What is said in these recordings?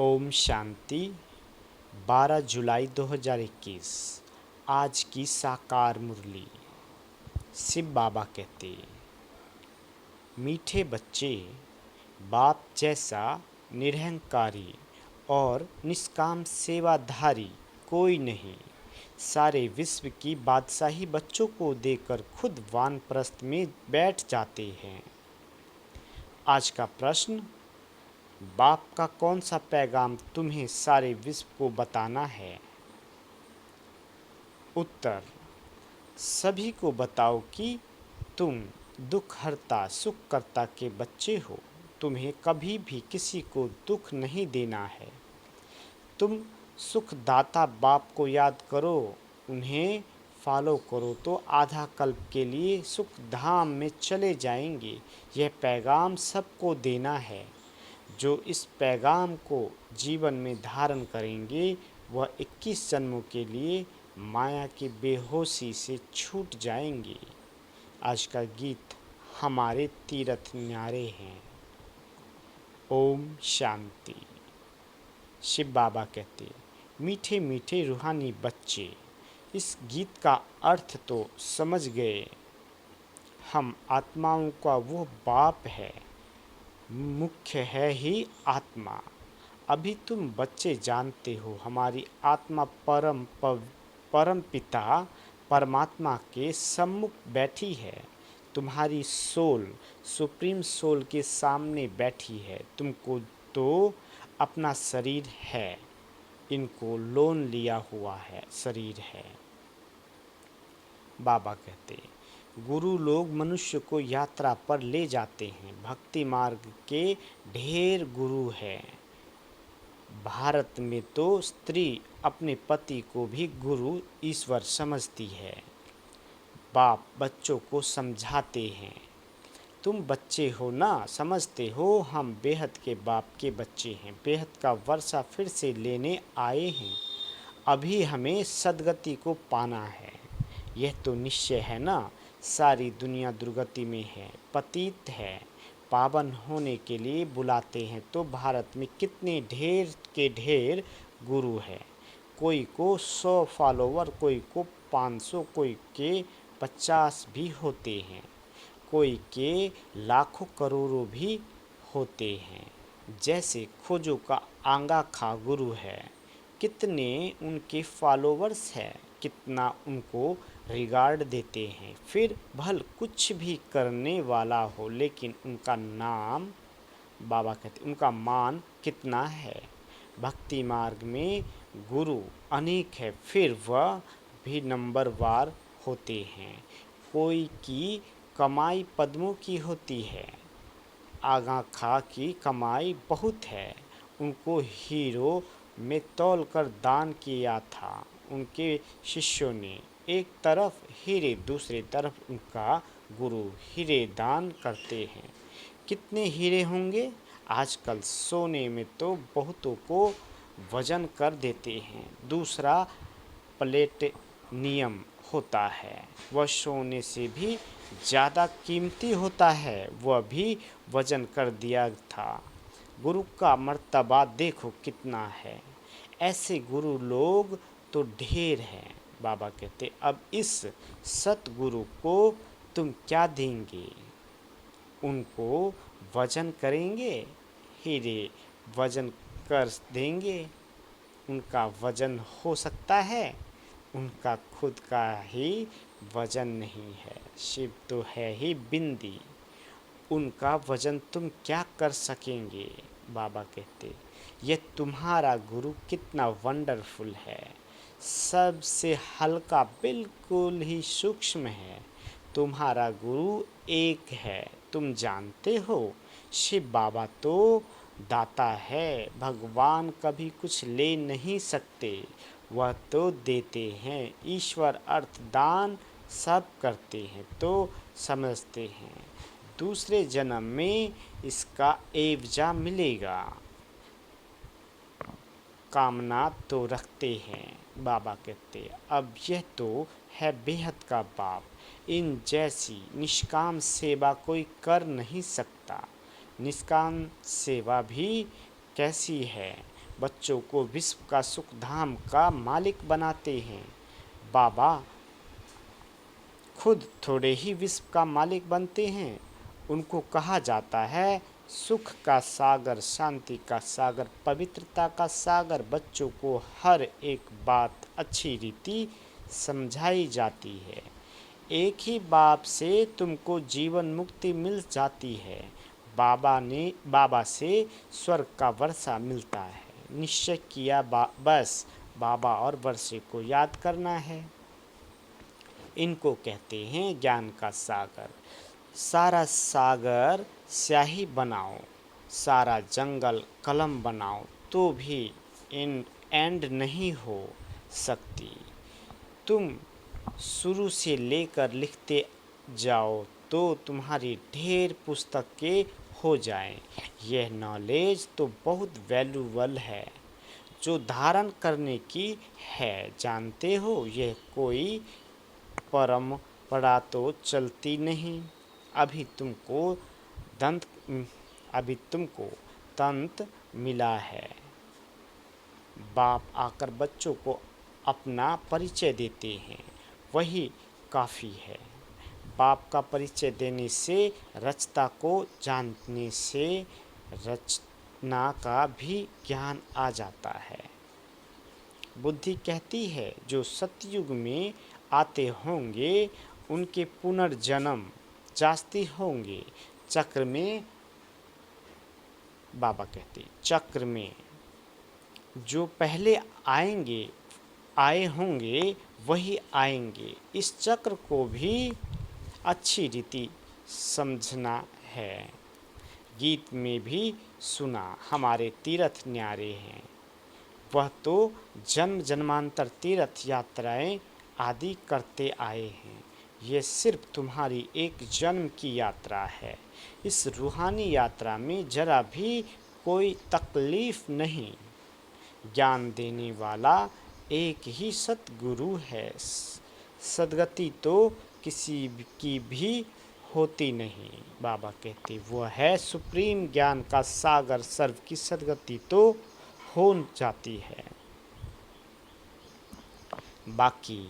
ओम शांति। 12 जुलाई 2021। आज की साकार मुरली। शिव बाबा कहते, मीठे बच्चे, बाप जैसा निरहंकारी और निष्काम सेवाधारी कोई नहीं। सारे विश्व की बादशाही बच्चों को देकर खुद वानप्रस्थ में बैठ जाते हैं। आज का प्रश्न, बाप का कौन सा पैगाम तुम्हें सारे विश्व को बताना है? उत्तर, सभी को बताओ कि तुम दुखहर्ता सुखकर्ता के बच्चे हो। तुम्हें कभी भी किसी को दुख नहीं देना है। तुम सुखदाता बाप को याद करो, उन्हें फॉलो करो तो आधा कल्प के लिए सुख धाम में चले जाएंगे। यह पैगाम सबको देना है। जो इस पैगाम को जीवन में धारण करेंगे वह 21 जन्मों के लिए माया की बेहोशी से छूट जाएंगे। आज का गीत हमारे तीर्थ न्यारे हैं। ओम शांति। शिव बाबा कहते, मीठे मीठे रूहानी बच्चे, इस गीत का अर्थ तो समझ गए। हम आत्माओं का वो बाप है, मुख्य है ही आत्मा। अभी तुम बच्चे जानते हो, हमारी आत्मा परम पिता परमात्मा के सम्मुख बैठी है। तुम्हारी सोल सुप्रीम सोल के सामने बैठी है। तुमको तो अपना शरीर है, इनको लोन लिया हुआ है शरीर है। बाबा कहते, गुरु लोग मनुष्य को यात्रा पर ले जाते हैं। भक्ति मार्ग के ढेर गुरु हैं। भारत में तो स्त्री अपने पति को भी गुरु ईश्वर समझती है। बाप बच्चों को समझाते हैं, तुम बच्चे हो ना, समझते हो हम बेहद के बाप के बच्चे हैं। बेहद का वर्षा फिर से लेने आए हैं। अभी हमें सदगति को पाना है, यह तो निश्चय है ना। सारी दुनिया दुर्गति में है, पतित है। पावन होने के लिए बुलाते हैं तो भारत में कितने ढेर के ढेर गुरु है। कोई को 100 फॉलोवर, कोई को 500, कोई के 50 भी होते हैं, कोई के लाखों करोड़ों भी होते हैं। जैसे खोजो का आंगा खा गुरु है, कितने उनके फॉलोवर्स हैं, कितना उनको रिगार्ड देते हैं। फिर भल कुछ भी करने वाला हो, लेकिन उनका नाम, बाबा कहते, उनका मान कितना है। भक्ति मार्ग में गुरु अनेक है, फिर वह भी नंबरवार होते हैं। कोई की कमाई पद्मों की होती है, आगा खा की कमाई बहुत है। उनको हीरो में तौल कर दान किया था उनके शिष्यों ने। एक तरफ हीरे, दूसरी तरफ उनका गुरु हीरे दान करते हैं। कितने हीरे होंगे? आजकल सोने में तो बहुतों को वजन कर देते हैं। दूसरा प्लेटिनियम होता है, वह सोने से भी ज़्यादा कीमती होता है, वह भी वजन कर दिया था। गुरु का मर्तबा देखो कितना है। ऐसे गुरु लोग तो ढेर हैं। बाबा कहते, अब इस सतगुरु को तुम क्या देंगे? उनको वजन करेंगे? हीरे वजन कर देंगे? उनका वजन हो सकता है? उनका खुद का ही वजन नहीं है। शिव तो है ही बिंदी, उनका वजन तुम क्या कर सकेंगे? बाबा कहते, ये तुम्हारा गुरु कितना वंडरफुल है, सबसे हल्का, बिल्कुल ही सूक्ष्म है। तुम्हारा गुरु एक है, तुम जानते हो। शिव बाबा तो दाता है, भगवान कभी कुछ ले नहीं सकते, वह तो देते हैं। ईश्वर अर्थ दान सब करते हैं तो समझते हैं, दूसरे जन्म में इसका एवजा मिलेगा। कामना तो रखते हैं। बाबा कहते, अब यह तो है बेहद का बाप। इन जैसी निष्काम सेवा कोई कर नहीं सकता। निष्काम सेवा भी कैसी है? बच्चों को विश्व का सुख धाम का मालिक बनाते हैं। बाबा खुद थोड़े ही विश्व का मालिक बनते हैं। उनको कहा जाता है सुख का सागर, शांति का सागर, पवित्रता का सागर। बच्चों को हर एक बात अच्छी रीति समझाई जाती है। एक ही बाप से तुमको जीवन मुक्ति मिल जाती है। बाबा से स्वर्ग का वर्षा मिलता है। निश्चय किया बस बाबा और वर्षे को याद करना है। इनको कहते हैं ज्ञान का सागर। सारा सागर स्याही बनाओ, सारा जंगल कलम बनाओ तो भी एंड नहीं हो सकती। तुम शुरू से लेकर लिखते जाओ तो तुम्हारी ढेर पुस्तकें हो जाएं। यह नॉलेज तो बहुत वैल्यूबल है जो धारण करने की है। जानते हो यह कोई परंपरा तो चलती नहीं। अभी तुमको दंत अभी तुमको तंत मिला है। बाप आकर बच्चों को अपना परिचय देते हैं, वही काफ़ी है। बाप का परिचय देने से रचता को जानने से रचना का भी ज्ञान आ जाता है। बुद्धि कहती है जो सतयुग में आते होंगे उनके पुनर्जन्म जास्ती होंगे। चक्र में बाबा कहते चक्र में जो पहले आए होंगे वही आएंगे। इस चक्र को भी अच्छी रीति समझना है। गीत में भी सुना हमारे तीर्थ न्यारे हैं। वह तो जन्म जन्मांतर तीर्थ यात्राएं आदि करते आए हैं। ये सिर्फ तुम्हारी एक जन्म की यात्रा है। इस रूहानी यात्रा में जरा भी कोई तकलीफ नहीं। ज्ञान देने वाला एक ही सतगुरु है। सदगति तो किसी की भी होती नहीं। बाबा कहते वो है सुप्रीम ज्ञान का सागर। सर्व की सदगति तो हो जाती है। बाकी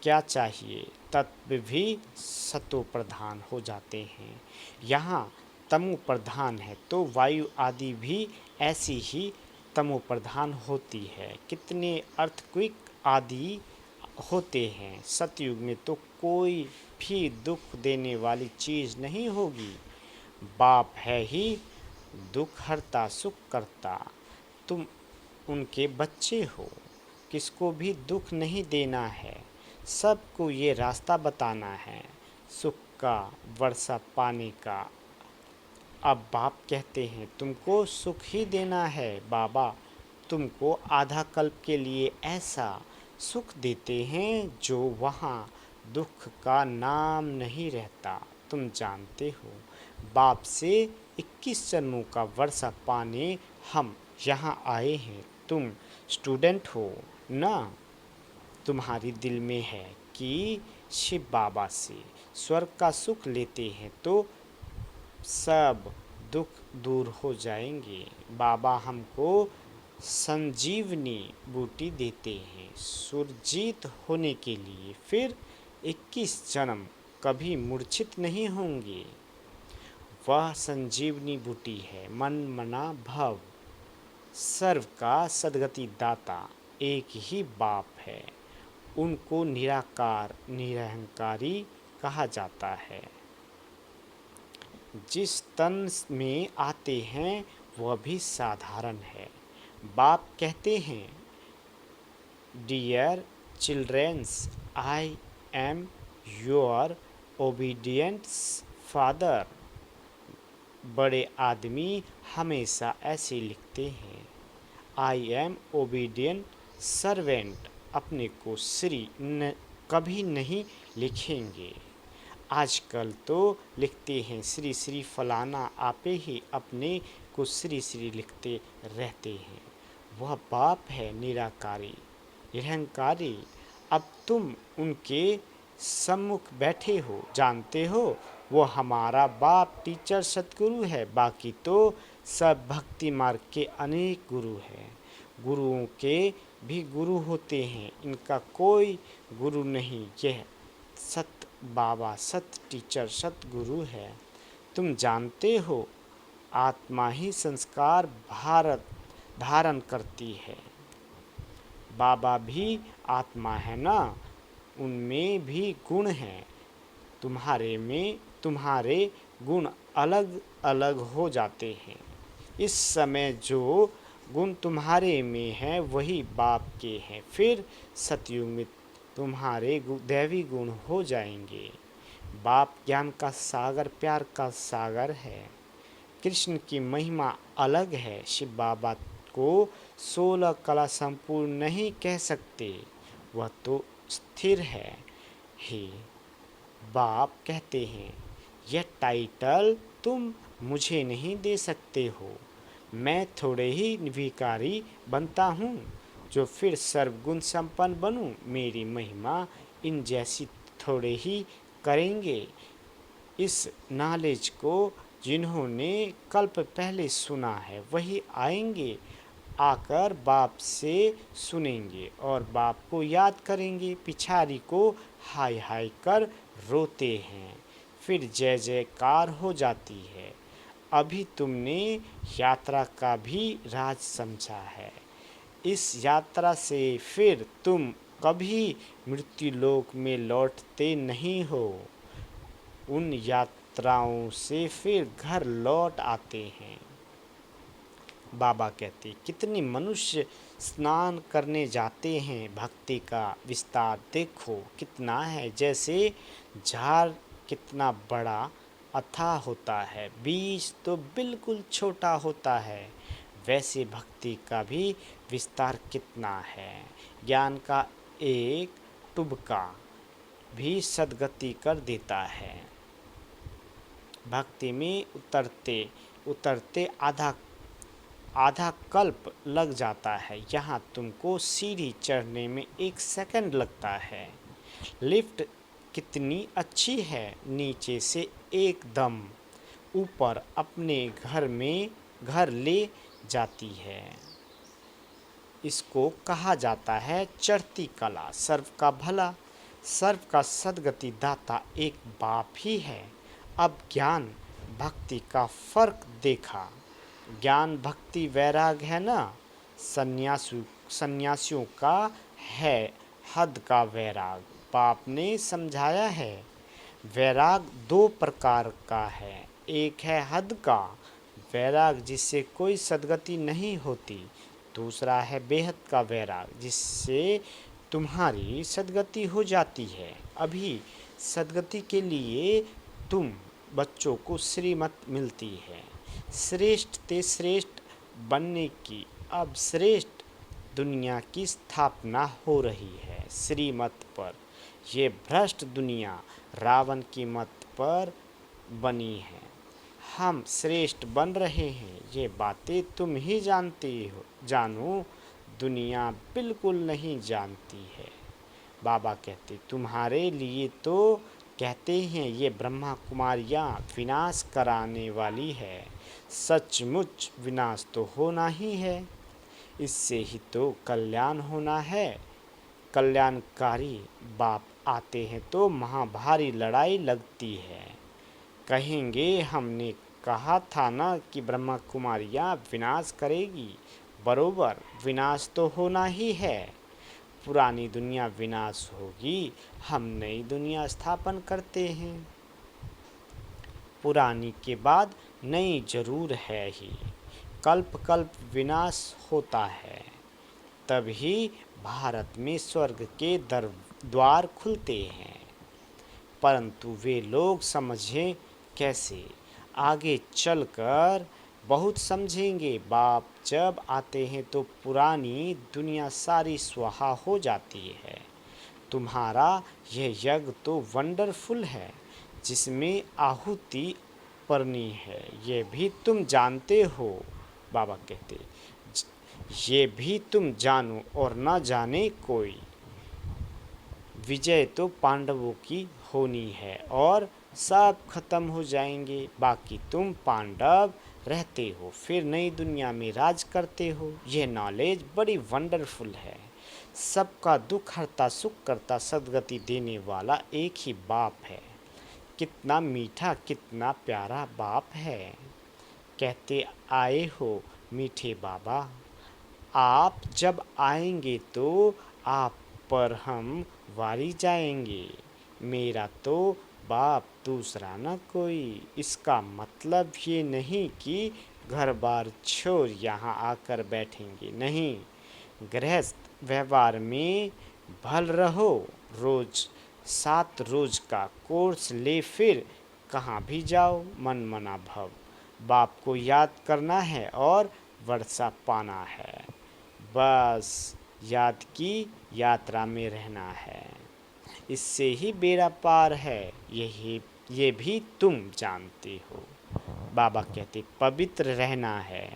क्या चाहिए, तत्व भी सतो प्रधान हो जाते हैं। यहाँ तमो प्रधान है तो वायु आदि भी ऐसी ही तमो प्रधान होती है। कितने अर्थक्वेक आदि होते हैं। सतयुग में तो कोई भी दुख देने वाली चीज़ नहीं होगी। बाप है ही दुख हरता सुख करता। तुम उनके बच्चे हो। किसको भी दुख नहीं देना है। सबको ये रास्ता बताना है सुख का, वर्षा पाने का। अब बाप कहते हैं तुमको सुख ही देना है। बाबा तुमको आधा कल्प के लिए ऐसा सुख देते हैं जो वहाँ दुख का नाम नहीं रहता। तुम जानते हो बाप से 21 जन्मों का वर्षा पाने हम यहाँ आए हैं। तुम स्टूडेंट हो ना। तुम्हारी दिल में है कि शिव बाबा से स्वर्ग का सुख लेते हैं तो सब दुख दूर हो जाएंगे। बाबा हमको संजीवनी बूटी देते हैं सुरजीत होने के लिए। फिर 21 जन्म कभी मूर्छित नहीं होंगे। वह संजीवनी बूटी है मन मना भव। सर्व का सदगति दाता एक ही बाप है। उनको निराकार निरहंकारी कहा जाता है। जिस तन में आते हैं वह भी साधारण है। बाप कहते हैं dear childrens, I am your obedient father. बड़े आदमी हमेशा ऐसे लिखते हैं आई एम ओबीडियंट सर्वेंट। अपने को श्री कभी नहीं लिखेंगे। आजकल तो लिखते हैं श्री श्री फलाना। आपे ही अपने को श्री श्री लिखते रहते हैं। वह बाप है निराकारी निरहंकारी। अब तुम उनके सम्मुख बैठे हो, जानते हो वो हमारा बाप टीचर सतगुरु है। बाकी तो सब भक्ति मार्ग के अनेक गुरु हैं। गुरुओं के भी गुरु होते हैं, इनका कोई गुरु नहीं। यह सत बाबा, सत टीचर, सत गुरु है। तुम जानते हो, आत्मा ही संस्कार भारत धारण करती है। बाबा भी आत्मा है ना, उनमें भी गुण हैं। तुम्हारे गुण अलग अलग हो जाते हैं। इस समय जो गुण तुम्हारे में हैं वही बाप के हैं। फिर सतयुग में तुम्हारे दैवी गुण हो जाएंगे। बाप ज्ञान का सागर, प्यार का सागर है। कृष्ण की महिमा अलग है। शिव बाबा को 16 कला संपूर्ण नहीं कह सकते, वह तो स्थिर है ही। बाप कहते हैं, यह टाइटल तुम मुझे नहीं दे सकते हो। मैं थोड़े ही भिखारी बनता हूँ जो फिर सर्वगुण संपन्न बनूँ। मेरी महिमा इन जैसी थोड़े ही करेंगे। इस नॉलेज को जिन्होंने कल्प पहले सुना है वही आएंगे, आकर बाप से सुनेंगे और बाप को याद करेंगे। पिछारी को हाय हाय कर रोते हैं, फिर जय जयकार हो जाती है। अभी तुमने यात्रा का भी राज समझा है। इस यात्रा से फिर तुम कभी मृत्यु लोक में लौटते नहीं हो। उन यात्राओं से फिर घर लौट आते हैं। बाबा कहते, कितने मनुष्य स्नान करने जाते हैं। भक्ति का विस्तार देखो कितना है। जैसे झाड़ कितना बड़ा अथाह होता है, बीज तो बिल्कुल छोटा होता है, वैसे भक्ति का भी विस्तार कितना है। ज्ञान का एक टुबका भी सद्गति कर देता है। भक्ति में उतरते उतरते आधा कल्प लग जाता है। यहाँ तुमको सीढ़ी चढ़ने में 1 सेकंड लगता है। लिफ्ट कितनी अच्छी है, नीचे से एकदम ऊपर अपने घर ले जाती है। इसको कहा जाता है चढ़ती कला। सर्व का भला, सर्व का सद्गति दाता एक बाप ही है। अब ज्ञान भक्ति का फर्क देखा। ज्ञान भक्ति वैराग है ना, सन्यासियों का है हद का वैराग। बाप ने समझाया है, वैराग 2 प्रकार का है। एक है हद का वैराग जिससे कोई सद्गति नहीं होती। दूसरा है बेहद का वैराग जिससे तुम्हारी सद्गति हो जाती है। अभी सद्गति के लिए तुम बच्चों को श्रीमत मिलती है, श्रेष्ठ ते श्रेष्ठ बनने की। अब श्रेष्ठ दुनिया की स्थापना हो रही है श्रीमत पर। ये भ्रष्ट दुनिया रावण की मत पर बनी है। हम श्रेष्ठ बन रहे हैं, ये बातें तुम ही जानती हो। जानो, दुनिया बिल्कुल नहीं जानती है। बाबा कहते, तुम्हारे लिए तो कहते हैं ये ब्रह्मा कुमारियाँ विनाश कराने वाली है। सचमुच विनाश तो होना ही है, इससे ही तो कल्याण होना है। कल्याणकारी बाप आते हैं तो महाभारी लड़ाई लगती है। कहेंगे हमने कहा था ना कि ब्रह्मा कुमारियाँ विनाश करेगी। बरोबर विनाश तो होना ही है। पुरानी दुनिया विनाश होगी, हम नई दुनिया स्थापन करते हैं। पुरानी के बाद नई जरूर है ही। कल्प कल्प विनाश होता है, तभी भारत में स्वर्ग के द्वार खुलते हैं। परंतु वे लोग समझें कैसे, आगे चलकर बहुत समझेंगे। बाप जब आते हैं तो पुरानी दुनिया सारी स्वाहा हो जाती है। तुम्हारा यह यज्ञ तो वंडरफुल है जिसमें आहुति पड़नी है, ये भी तुम जानते हो। बाबा कहते, ये भी तुम जानो और न जाने कोई। विजय तो पांडवों की होनी है और सब खत्म हो जाएंगे। बाकी तुम पांडव रहते हो, फिर नई दुनिया में राज करते हो। यह नॉलेज बड़ी वंडरफुल है। सबका दुख हरता, सुख करता, सद्गति देने वाला एक ही बाप है। कितना मीठा, कितना प्यारा बाप है। कहते आए हो मीठे बाबा, आप जब आएंगे तो आप पर हम वारी जाएंगे। मेरा तो बाप दूसरा न कोई। इसका मतलब ये नहीं कि घर बार छोड़ यहाँ आकर बैठेंगे, नहीं। गृहस्थ व्यवहार में भल रहो। रोज 7 रोज का कोर्स ले, फिर कहाँ भी जाओ मन मना भव। बाप को याद करना है और वर्षा पाना है। बस याद की यात्रा में रहना है, इससे ही बेड़ा पार है। ये भी तुम जानते हो। बाबा कहते पवित्र रहना है,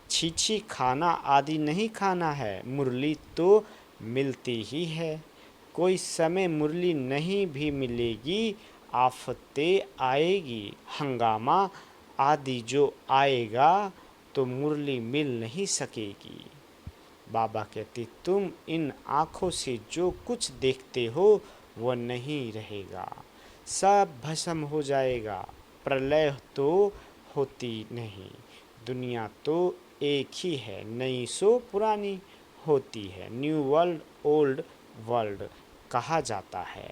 छीछी खाना आदि नहीं खाना है। मुरली तो मिलती ही है, कोई समय मुरली नहीं भी मिलेगी। आफतें आएगी, हंगामा आदि जो आएगा तो मुरली मिल नहीं सकेगी। बाबा कहते तुम इन आँखों से जो कुछ देखते हो वो नहीं रहेगा, सब भस्म हो जाएगा। प्रलय तो होती नहीं, दुनिया तो एक ही है, नई सो पुरानी होती है। न्यू वर्ल्ड ओल्ड वर्ल्ड कहा जाता है।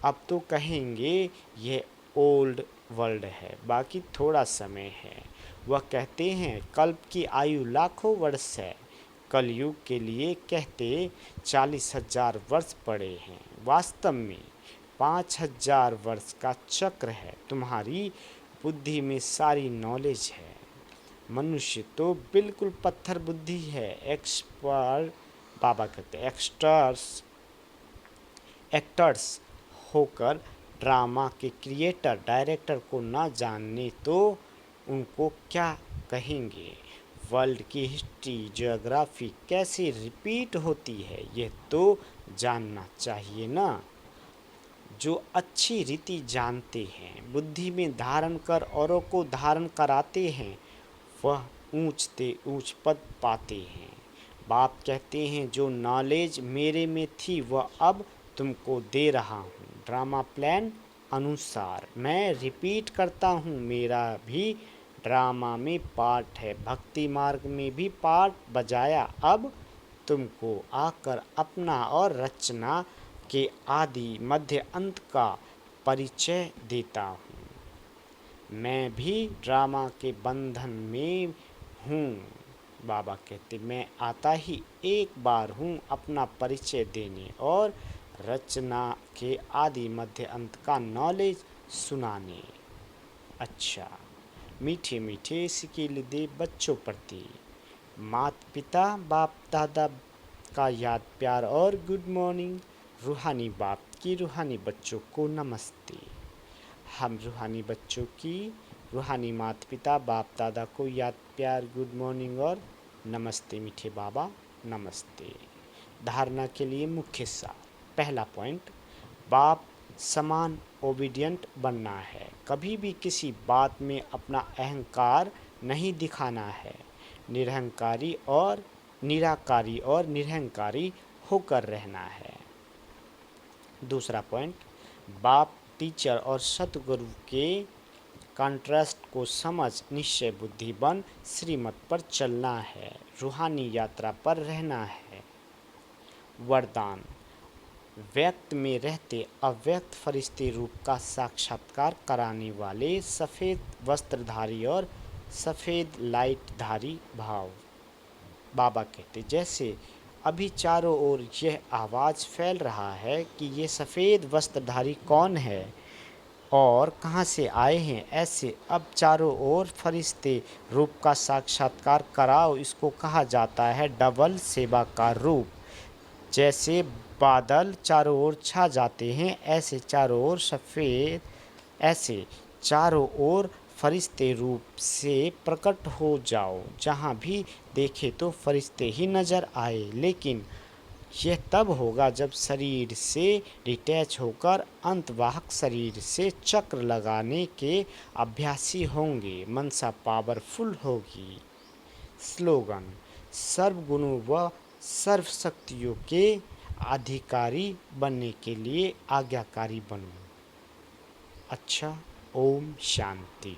अब तो कहेंगे ये ओल्ड वर्ल्ड है, बाकी थोड़ा समय है। वह कहते हैं कल्प की आयु लाखों वर्ष है। कलयुग के लिए कहते 40,000 वर्ष पड़े हैं। वास्तव में 5,000 वर्ष का चक्र है। तुम्हारी बुद्धि में सारी नॉलेज है। मनुष्य तो बिल्कुल पत्थर बुद्धि है। एक्सपर्ट बाबा कहते एक्टर्स होकर ड्रामा के क्रिएटर डायरेक्टर को ना जानने तो उनको क्या कहेंगे। वर्ल्ड की हिस्ट्री ज्योग्राफी कैसे रिपीट होती है यह तो जानना चाहिए ना। जो अच्छी रीति जानते हैं, बुद्धि में धारण कर औरों को धारण कराते हैं, वह ऊंचते ऊंच पद पाते हैं। बाप कहते हैं जो नॉलेज मेरे में थी वह अब तुमको दे रहा हूँ। ड्रामा प्लान अनुसार मैं रिपीट करता हूँ, मेरा भी ड्रामा में पार्ट है। भक्ति मार्ग में भी पार्ट बजाया, अब तुमको आकर अपना और रचना के आदि मध्य अंत का परिचय देता हूँ। मैं भी ड्रामा के बंधन में हूँ। बाबा कहते मैं आता ही एक बार हूँ अपना परिचय देने और रचना के आदि मध्य अंत का नॉलेज सुनाने। अच्छा, मीठे मीठे सिकेल दे बच्चों प्रति माता पिता बाप दादा का याद प्यार और गुड मॉर्निंग। रूहानी बाप की रूहानी बच्चों को नमस्ते। हम रूहानी बच्चों की रूहानी माता पिता बाप दादा को याद प्यार गुड मॉर्निंग और नमस्ते। मीठे बाबा नमस्ते। धारणा के लिए मुख्य सार। पहला पॉइंट, बाप समान ओबीडियंट बनना है। कभी भी किसी बात में अपना अहंकार नहीं दिखाना है। निरहंकारी और निराकारी और निरहंकारी होकर रहना है। दूसरा पॉइंट, बाप टीचर और सतगुरु के कॉन्ट्रास्ट को समझ निश्चय बुद्धि बन श्रीमत पर चलना है, रूहानी यात्रा पर रहना है। वरदान, व्यक्त में रहते अव्यक्त फरिश्ते रूप का साक्षात्कार कराने वाले सफ़ेद वस्त्रधारी और सफ़ेद लाइटधारी भाव। बाबा कहते जैसे अभी चारों ओर यह आवाज़ फैल रहा है कि ये सफ़ेद वस्त्रधारी कौन है और कहाँ से आए हैं, ऐसे अब चारों ओर फरिश्ते रूप का साक्षात्कार कराओ। इसको कहा जाता है डबल सेवा का रूप। जैसे बादल चारों ओर छा जाते हैं, ऐसे चारों ओर सफ़ेद, ऐसे चारों ओर फरिश्ते रूप से प्रकट हो जाओ। जहाँ भी देखे तो फरिश्ते ही नज़र आए। लेकिन यह तब होगा जब शरीर से डिटैच होकर अंतवाहक शरीर से चक्र लगाने के अभ्यासी होंगे। मनसा पावरफुल होगी। स्लोगन: सर्वगुणों व सर्व शक्तियों के अधिकारी बनने के लिए आज्ञाकारी बनो। अच्छा, ओम शांति।